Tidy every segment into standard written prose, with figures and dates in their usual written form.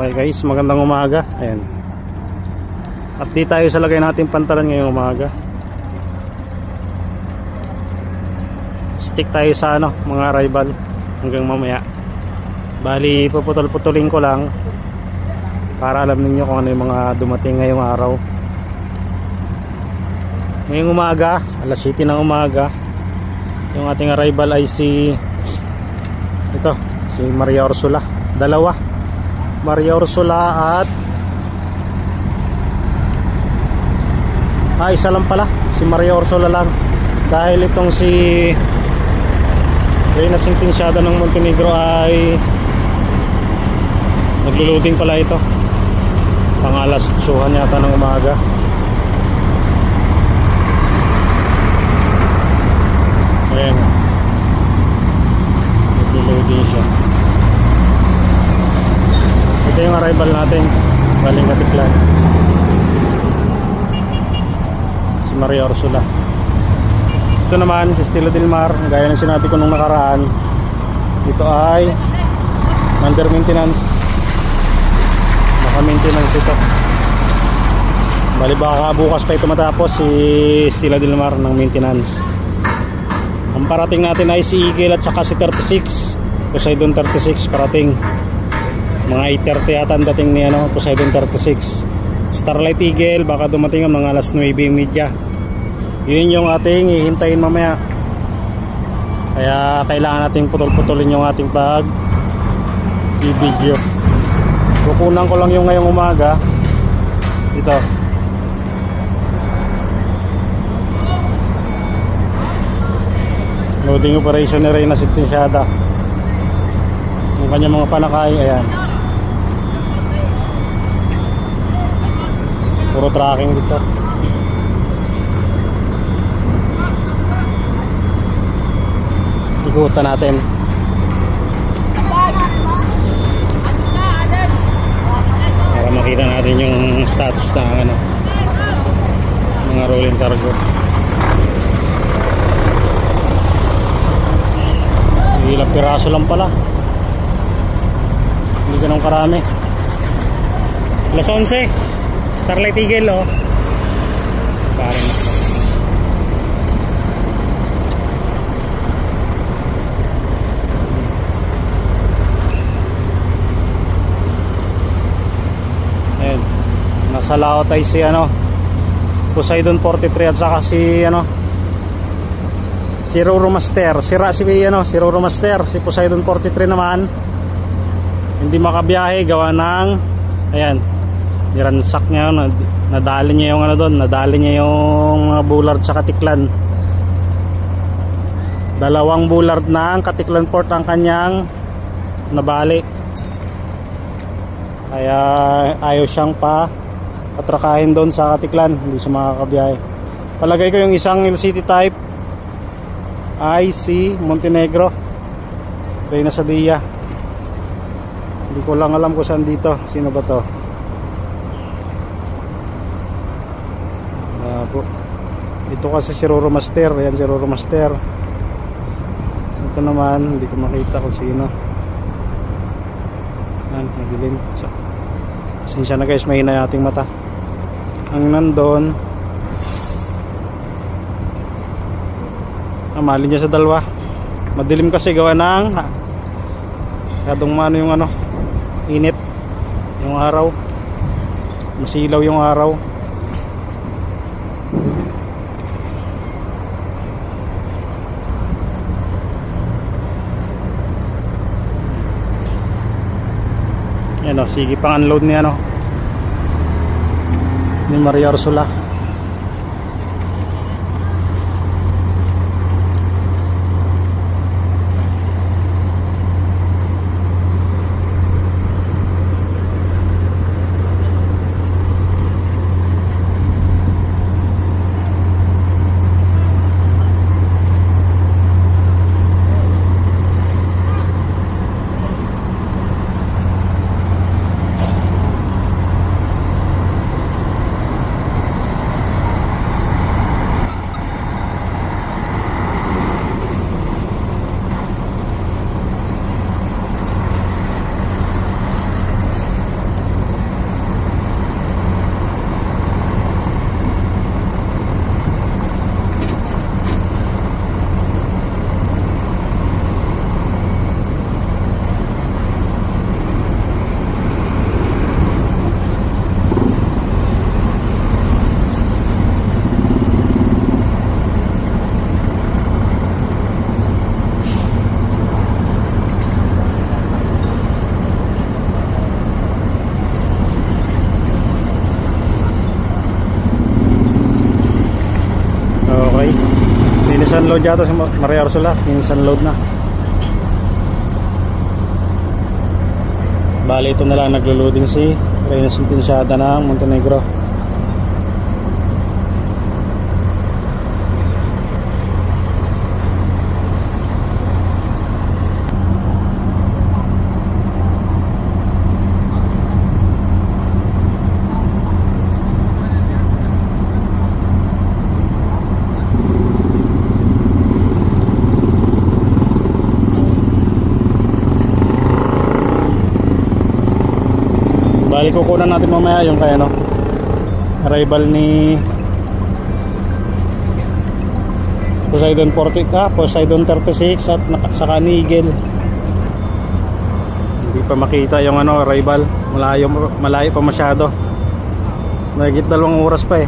Okay guys, magandang umaga. Ayan. Update tayo sa lagay natin pantalan ngayong umaga. Stick tayo sa mga arrival hanggang mamaya. Bali, puputol-putulin ko lang para alam niyo kung ano yung mga dumating ngayong araw. Ngayong umaga, alas 7 ng umaga, yung ating arrival ay si Maria Ursula. Dalawa, Maria Ursula at isa lang pala, si Maria Ursula lang. Dahil itong si Reyna Sentenciada ng Montenegro ay naglo-loading pala ito. Pang alas 8 yata ng umaga. Ayan, naglo-loading siya. Ito yung arrival natin galing Katiklan, si Maria Ursula. Ito naman si Stella Del Mar, gaya ng sinabi ko nung nakaraan, ito ay under maintenance. Naka maintenance ito. Bali baka bukas pa ito matapos, si Stella Del Mar ng maintenance. Ang parating natin ay si Eagle at saka si 36 Poseidon 36 parating. Mga 8:30 yata ang dating ni Poseidon 36. Starlight Eagle baka dumating ang mga alas 9:30. Yun yung ating hihintayin mamaya. Kaya kailangan nating putol-putulin yung ating i-video. Kukunan ko lang yung ngayong umaga. Ito. Loading operation ni Reyna Sentenciada. Yung kanyang mga panakay, ayan. Puro tracking dito. Ikutan natin. Para makita natin yung status ng mga rolling cargo. Ilang piraso lang pala. Hindi ganun karami. Alas 11 Starlight Eagle parang ayan, nasa laot ay si Poseidon 43 at saka si si Roro Master. Si Roro Master, si Poseidon 43 naman hindi makabiyahe gawa ng niransak niya nadali niya yung nadali niya yung mga bullard sa Katiklan. Dalawang bullard ng Katiklan Port ang kanyang nabali, kaya ayaw siyang patrakahin doon sa Katiklan, hindi siya makakabiyahe. Palagay ko yung isang LCT type ay si Montenegro, Reyna Sadia. Hindi ko lang alam kung saan dito. Sino ba to? Ito kasi si Roro Master. Ayan si Roro Master. Ito naman hindi ko makita kung sino. Ayan, nadilim. Pasensya na guys, mahina yung ating mata. Ang nandun mali niya sa dalawa. Madilim kasi gawa ng kadong mano yung init yung araw. Masilaw yung araw. Yan sige pang unload ni ni Maria Ursula. load yata si Maria Ursula. Finish unload na. Bali ito na lang naglo-loading si Reyna Sentenciada ng Montenegro. Bali kukunan natin mamaya yung kaya arrival ni Poseidon 36 at saka ni Eagle. Hindi pa makita yung arrival, malayo pa masyado, mahigit 2 oras pa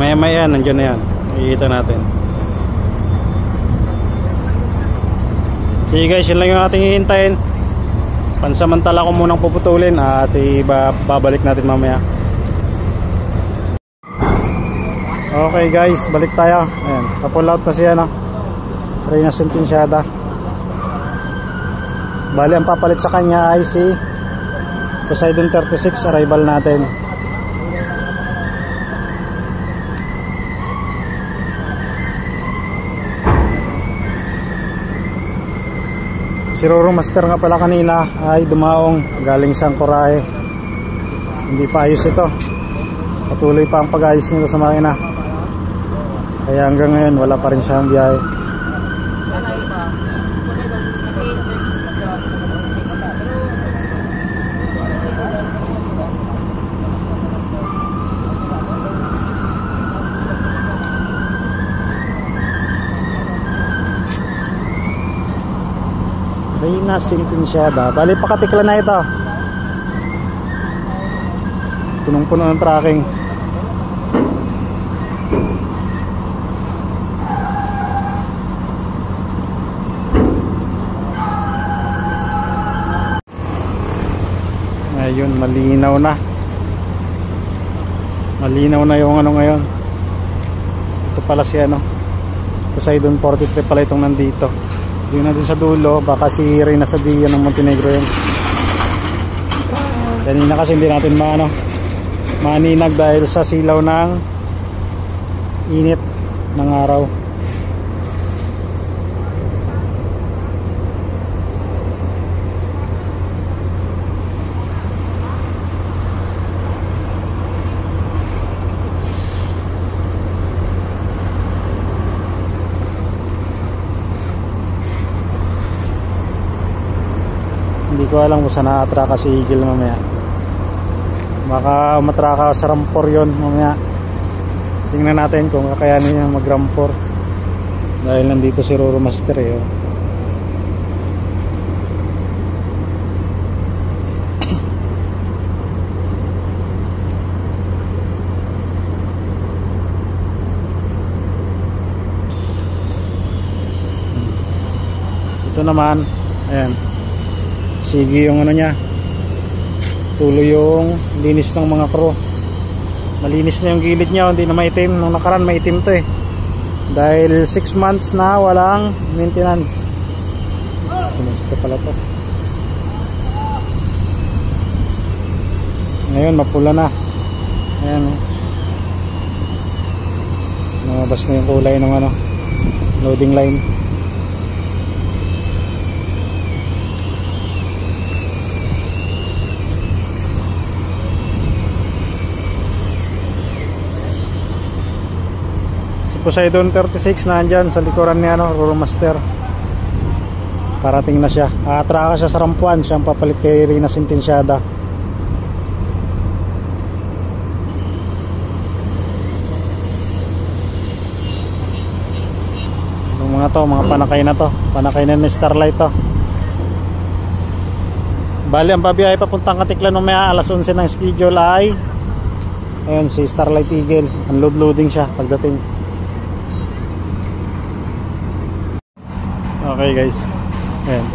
maya nandiyan na yan, makikita natin. Sige guys, yun lang yung ating hihintayin. Pansamantala ko munang puputulin at babalik natin mamaya. Okay guys, balik tayo. Ayan, pa-pull out na siya Reyna Sentenciada. Bali ang papalit sa kanya ay si Poseidon 36 arrival natin. Si Roro Master nga pala kanina ay dumaong galing sa Coraje. Hindi pa ayos ito. Patuloy pa ang pag-ayos nito sa makina. Kaya hanggang ngayon wala pa rin siyang biyahe. Reyna Sentenciada. Bali pakatikla na ito. Punong-puno ng tracking. Ayun, malinaw na. Malinaw na yung ngayon. Ito pala si Poseidon 43 pala itong nandito. Yun natin sa dulo, baka si Reyna Sentenciada ng Montenegro yun. Kanina kasi hindi natin maninag dahil sa silaw ng init ng araw. Hindi ko alam kung saan na-atraka si Eagle mamaya. Baka umatraka sa Rampor yun mamaya. Tingnan natin kung kakayanin niya mag-Rampor. Dahil nandito si Roro Master Ito naman, ayan. Sige yung niya. Tuloy yung linis ng mga crew. Malinis na yung gilid niya, hindi na maitim. Nung nakaraan maitim to dahil 6 months na walang maintenance. Sinista pala to. Ngayon mapula na. Ayan lumabas na yung kulay ng loading line. Poseidon 36 na andyan sa likuran ni Roro Master. Parating na siya. Atraka siya sa Rampuan. Siya ang papalit kay Reyna Sentenciada. Yung mga panakay na to. Panakay na ni Starlight to. Bali ang babiyahe papuntang Katiklan mamaya alas 11 ng schedule ay ayun si Starlight Eagle. Unload-loading siya pagdating. Okay guys, ayan.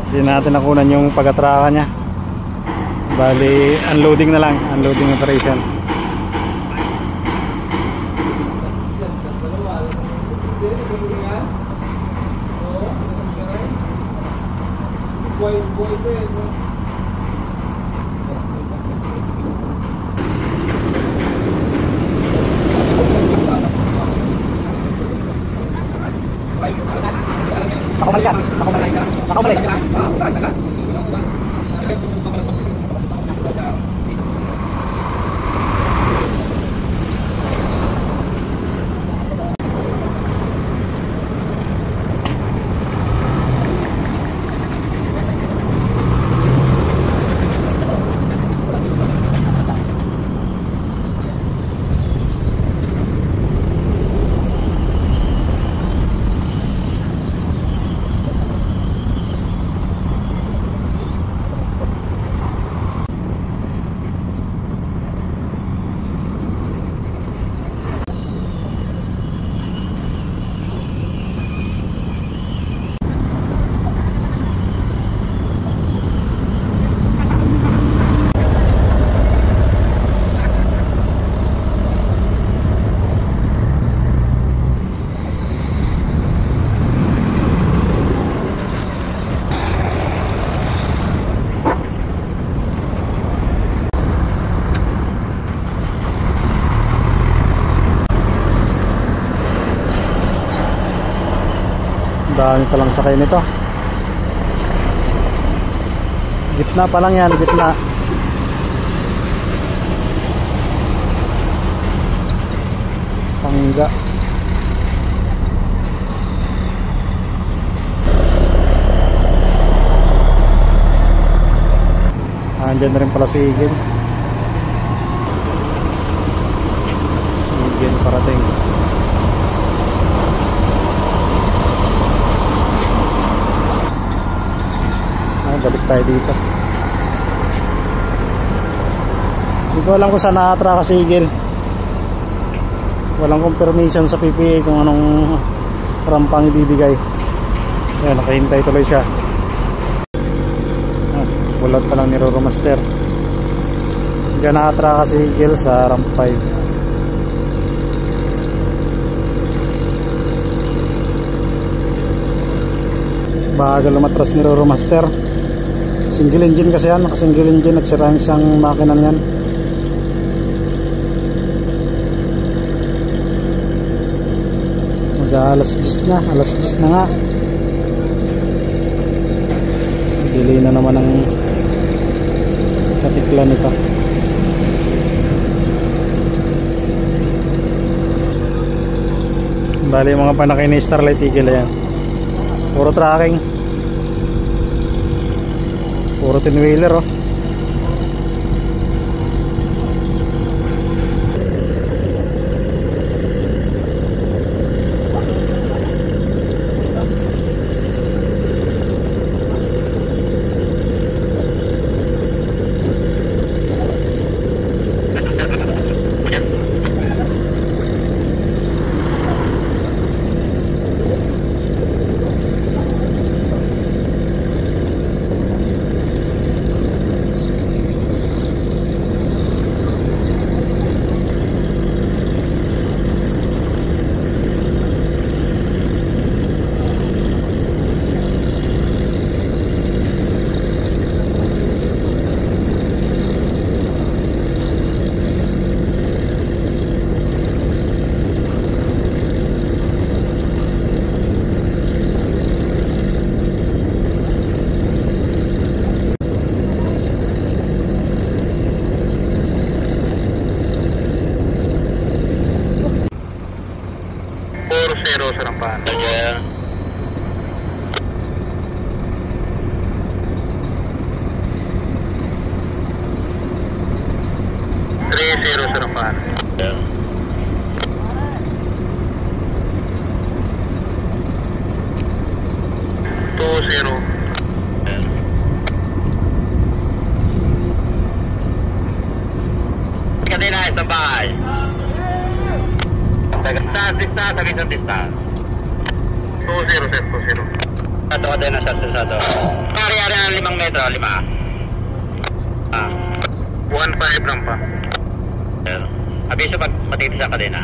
Hindi natin nakunan yung pag-atraka nya. Bali unloading na lang, unloading operation. Buhay ko eh. Nakabalik. Dami palang sakay nito. Gitna pa lang yan, gitna. Pangga. Andyan na rin pala si Igin. Si Igin parating. Balik tayo dito. Hindi ko alam kung saan nakatraka si Igil. Walang confirmation sa PPA kung anong rampang ibibigay. Ayan, nakahintay tuloy siya. Bulat pa lang ni Roro Master. Diyan nakatraka si Igil sa ramp 5. Bagal lumatras ni Roro Master. Single engine kasi yan, naka-single engine at sirang isang makina niyan. Mag-alas 10 na, alas 10 na nga. Delay na naman ang katikla nito. Bali yung mga panakay ni Starlight Eagle yan. Puro tracking. Puro tin-wheeler oh. Sa Rampaan. Ayan. 3-0 sa Rampaan. Ayan. 2-0. Ayan. Kanina sa bahay. Sa isang distance. 2-0 sir, 2-0. Ato ka din ang sasasado. Pari-ari ng 5 metro, 5. 1-5 lang pa. Sir, abiso pag matitisan ka din ha.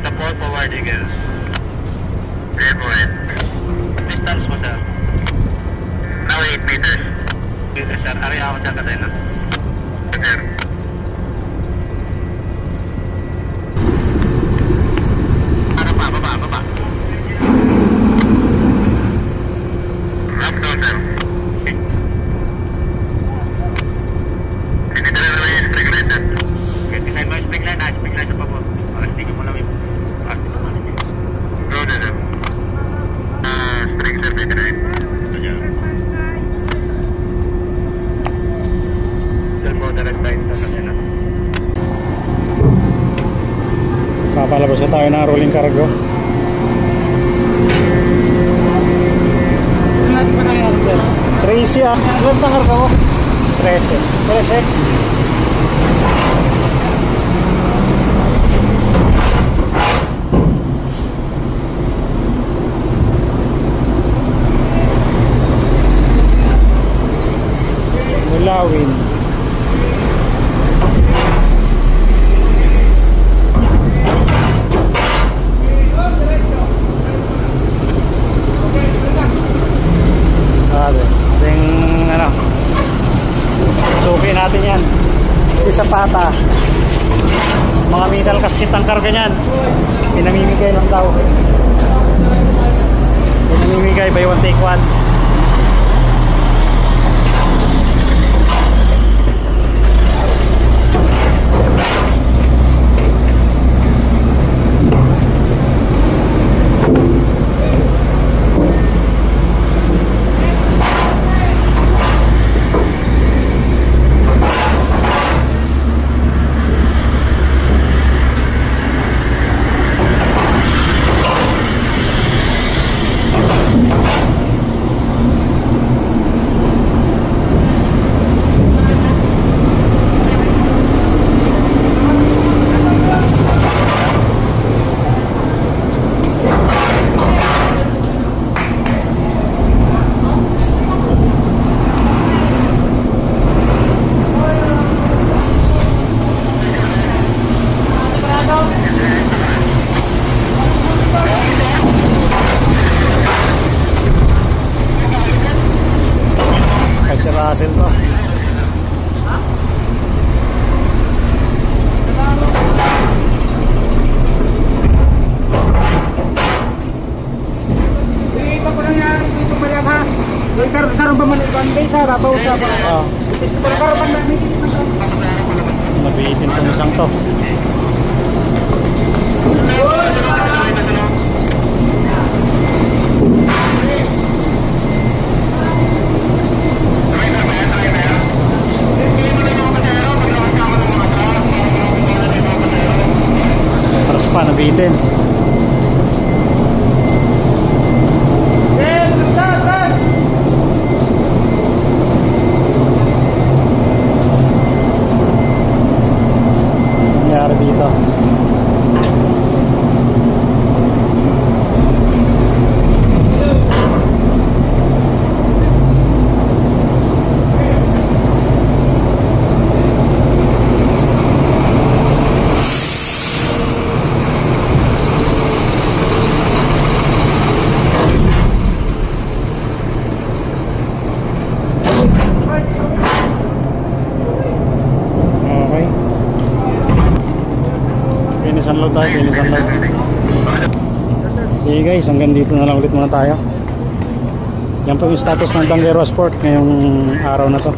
Support forward Eagle. go ahead. Distance mo, sir. Now 8 meters. Meters, sir. Area ako sa kadena. Sir. Baba. Lockdown, sir. Hindi talaga naman yung spring line, sir. Kasi mo yung spring line, spring line sa pabor. Para hindi ko mo lang yung party mo namin. Road, sir. Spring, sir, 29. Sir mo, direct line sa kadena. Papalabas na tayo ng rolling cargo. Lahat pa nangyari, sir? 13 ah. Lahat pa karga ko? 13. 13? Mulawin. Suki natin yan. Si Zapata. Mga metal casket ang karga niyan. Pinamimigay lang daw. Pinamimigay by one take one. Russell to. Ito ko lang yan, dito pala ha. Karoon ba man ibang day sa rabaw sa ba? Oo. Ito pala karoon ba na meeting na to? Nabihitin itong isang to. Nabitin. Nangyari dito. Pinisan lang. Sige guys, hanggang dito na lang ulit muna tayo. Yan po yung status ng Dangueros Port ngayong araw na to.